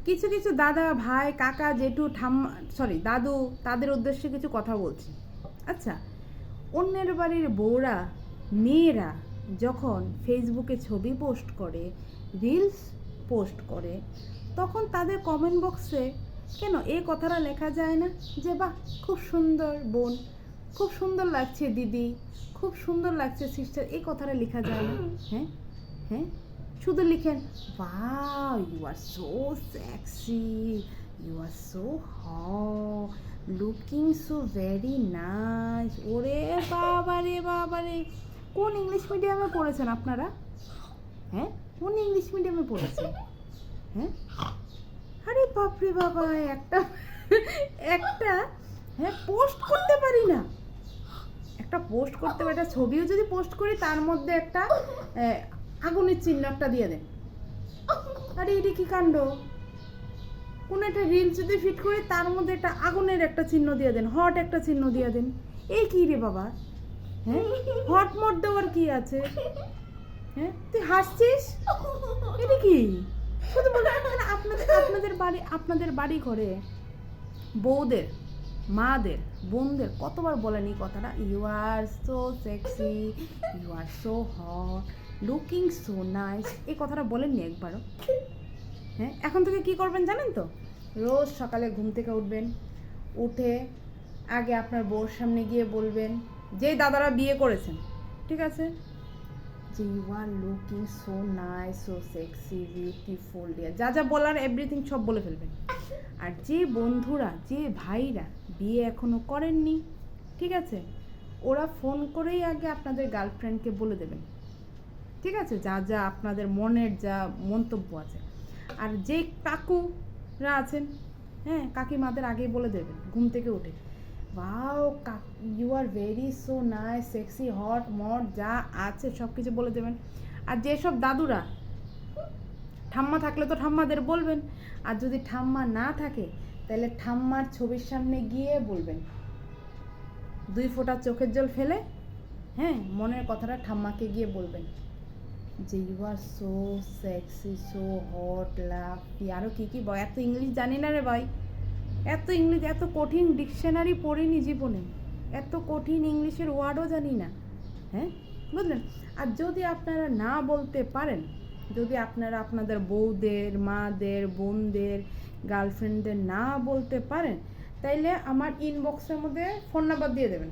কিছু কিছু দাদা ভাই কাকা জেঠু ঠাম্মা দাদু, তাদের উদ্দেশ্যে কিছু কথা বলছি। আচ্ছা, অন্যের বাড়ির বউরা, মেয়েরা যখন ফেসবুকে ছবি পোস্ট করে, রিলস পোস্ট করে, তখন তাদের কমেন্ট বক্সে কেন এই কথাটা লেখা যায় না যে বাহ খুব সুন্দর বোন, খুব সুন্দর লাগছে দিদি, খুব সুন্দর লাগছে সিস্টার, এই কথাটা লেখা যায় না? হ্যাঁ হ্যাঁ, শুধু লিখেন wow you are so sexy, you are so hot, looking so very nice. ওরে বাবারে, কোন ইংলিশ মিডিয়ামে পড়েছেন আপনারা? হ্যাঁ, কোন ইংলিশ মিডিয়ামে পড়েছেন? হ্যাঁ, আরে বাপরে বাবা, একটা একটা হ্যাঁ পোস্ট করতে পারি না, একটা পোস্ট করতে পারি, একটা ছবিও যদি পোস্ট করি তার মধ্যে একটা আগুনের চিহ্ন একটা দিয়ে দেন। আরে এটা কি কাণ্ড! কোন একটা রিল যদি ফিট করি তার মধ্যে একটা আগুনের একটা চিহ্ন দিয়ে দেন, হট একটা চিহ্ন দিয়ে দেন। এই কি রে বাবা? হ্যাঁ, হট মট দেওয়ার কি আছে? হ্যাঁ, তুই হাসছিস, এটা কি? শুধু বলে আপনাদের বাড়ি ঘরে বউদের, মাদের, বোনদের কতবার বলেন এই কথাটা, you are so sexy, you are so hot, looking so nice, এই কথাটা বলেননি একবারও? হ্যাঁ, এখন থেকে কি করবেন জানেন তো? রোজ সকালে ঘুম থেকে উঠবেন, উঠে আগে আপনার বউর সামনে গিয়ে বলবেন, যেই দাদারা বিয়ে করেছেন, ঠিক আছে, যে you are looking so nice, so sexy, beautiful, যা যা বলার এভরিথিং সব বলে ফেলবেন। আর যে বন্ধুরা, যে ভাইরা বিয়ে এখনো করেননি, ঠিক আছে, ওরা ফোন করেই আগে আপনাদের গার্লফ্রেন্ডকে বলে দেবেন, ঠিক আছে, যা যা আপনাদের মনের যা মন্তব্য আছে। আর যে কাকুরা আছেন, হ্যাঁ, কাকিমাদের আগেই বলে দেবেন ঘুম থেকে উঠে, wow you are very so nice, sexy, hot মট যা আছে সব কিছু বলে দেবেন। আর যেসব দাদুরা, ঠাম্মা থাকলে তো ঠাম্মাদের বলবেন, আর যদি ঠাম্মা না থাকে তাহলে ঠাম্মার ছবির সামনে গিয়ে বলবেন, 2 ফোঁটা চোখের জল ফেলে, হ্যাঁ, মনের কথাটা ঠাম্মাকে গিয়ে বলবেন যে you are so sexy, so hot, lovely, আরও কী কী, এত ইংলিশ জানি না রে ভাই, এত ইংলিশ, এত কঠিন ডিকশনারি পড়িনি জীবনে, এত কঠিন ইংলিশের ওয়ার্ডও জানি না। হ্যাঁ, বুঝলেন? আর যদি আপনারা না বলতে পারেন, যদি আপনারা আপনাদের বউদের, মাদের, বোনদের, গার্লফ্রেন্ডদের না বলতে পারেন, তাইলে আমার ইনবক্সের মধ্যে ফোন নাম্বার দিয়ে দেবেন,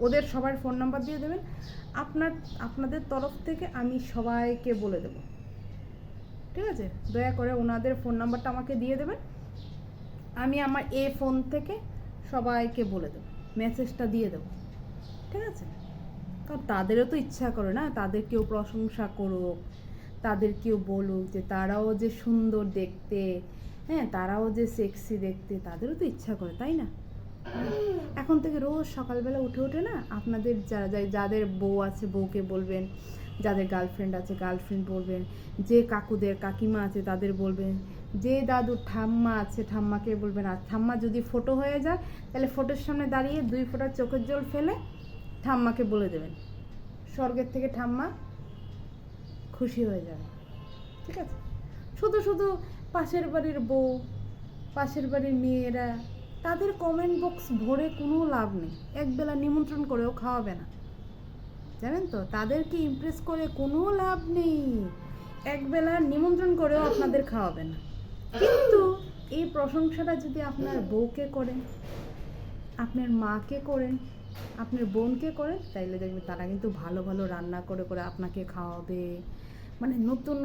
ওদের সবার ফোন নাম্বার দিয়ে দেবেন, আপনাদের তরফ থেকে আমি সবাইকে বলে দেব, ঠিক আছে? দয়া করে ওনাদের ফোন নাম্বারটা আমাকে দিয়ে দেবেন, আমি আমার ফোন থেকে সবাইকে বলে দেবো, মেসেজটা দিয়ে দেবো, ঠিক আছে? কারণ তাদেরও তো ইচ্ছা করে না, তাদের কেউ প্রশংসা করুক, তাদের কেউ বলুক যে তারাও যে সুন্দর দেখতে, হ্যাঁ, তারাও যে সেক্সি দেখতে, তাদেরও তো ইচ্ছা করে, তাই না? এখন থেকে রোজ সকালবেলা উঠে না আপনাদের যাদের বউ আছে বউকে বলবেন, যাদের গার্লফ্রেন্ড আছে গার্লফ্রেন্ড বলবেন, যে কাকুদের কাকিমা আছে তাদের বলবেন, যে দাদু ঠাম্মা আছে ঠাম্মাকে বলবেন। আর ঠাম্মা যদি ফটো হয়ে যায় তাহলে ফটোর সামনে দাঁড়িয়ে 2 ফোঁটা চোখের জল ফেলে ঠাম্মাকে বলে দেবেন, স্বর্গের থেকে ঠাম্মা খুশি হয়ে যাবে, ঠিক আছে? শুধু পাশের বাড়ির বউ, পাশের বাড়ির মেয়েরা, তাদের কমেন্ট বক্স ভরে কোনো লাভ নেই, একবেলা নিমন্ত্রণ করেও খাওয়াবে না, জানেন তো? তাদেরকে ইমপ্রেস করে কোনো লাভ নেই, একবেলা নিমন্ত্রণ করেও আপনাদের খাওয়াবে না। কিন্তু এই প্রশংসাটা যদি আপনার বউকে করেন, আপনার মাকে করেন, আপনার বোনকে করেন, তাইলে দেখবেন তারা কিন্তু ভালো ভালো রান্না করে করে আপনাকে খাওয়াবে, মানে নতুন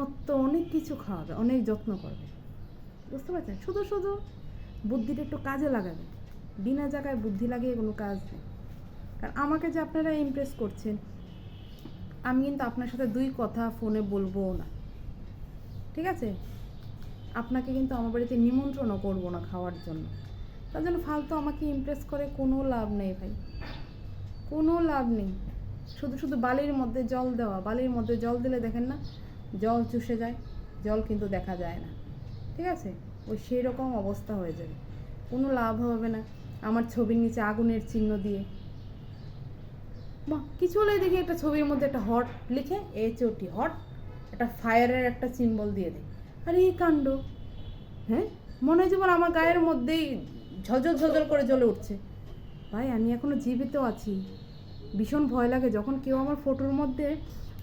অনেক কিছু খাওয়াবে, অনেক যত্ন করবে, বুঝতে পারছেন? শুধু বুদ্ধিটা একটু কাজে লাগাবেন, বিনা জায়গায় বুদ্ধি লাগিয়ে কোনো কাজ নেই। কারণ আমাকে যে আপনারা ইমপ্রেস করছেন, আমি কিন্তু আপনার সাথে 2 কথা ফোনে বলবো না, ঠিক আছে? আপনাকে কিন্তু আমার বাড়িতে নিমন্ত্রণও করবো না খাওয়ার জন্য, তার জন্য ফালতু আমাকে ইমপ্রেস করে কোনো লাভ নেই ভাই, কোনো লাভ নেই। শুধু বালির মধ্যে জল দেওয়া, বালির মধ্যে জল দিলে দেখেন না জল চুষে যায়, জল কিন্তু দেখা যায় না, ঠিক আছে? ওই সেই রকম অবস্থা হয়ে যাবে, কোনো লাভ হবে না আমার ছবির নিচে আগুনের চিহ্ন দিয়ে। কিছু হলেই দেখি একটা ছবির মধ্যে একটা হট লিখে HOT হট, একটা ফায়ারের একটা সিম্বল দিয়ে দেয়। আরে এই কাণ্ড, হ্যাঁ, মনে হয় যেমন আমার গায়ের মধ্যেই ঝলঝল ঝলঝল করে জ্বলে উঠছে। ভাই আমি এখনো জীবিত আছি, ভীষণ ভয় লাগে যখন কেউ আমার ফটোর মধ্যে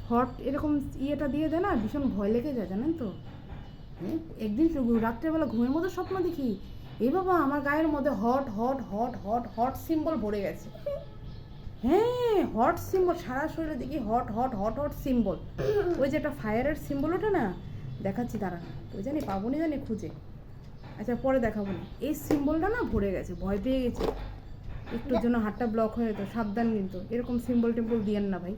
হট এরকম ইয়েটা দিয়ে দেয় না, ভীষণ ভয় লেগে যায় জানেন তো। হ্যাঁ, একদিন রাত্রেবেলা ঘুমের মধ্যে স্বপ্ন দেখি, এ বাবা আমার গায়ের মধ্যে hot hot hot hot hot symbol ভরে গেছে। হ্যাঁ, হট সিম্বল, সারা শরীরে দেখি hot hot hot hot symbol. ওই যে একটা ফায়ারের সিম্বল ওঠে না, দেখাচ্ছি দাঁড়ান, ওই জানি পাবো নি জানি খুঁজে, আচ্ছা পরে দেখাবো না। এই সিম্বলটা না ভরে গেছে, ভয় পেয়ে গেছে, একটুর জন্য হাতটা ব্লক হয়ে যেত, সাবধান কিন্তু এরকম সিম্বল টিম্বল দিয়েন না ভাই,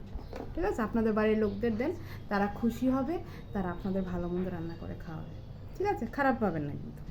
ঠিক আছে? আপনাদের বাড়ির লোকদের দেন, তারা খুশি হবে, তারা আপনাদের ভালো মন্দ রান্না করে খাওয়াবে, ঠিক আছে? খারাপ পাবেন না কিন্তু।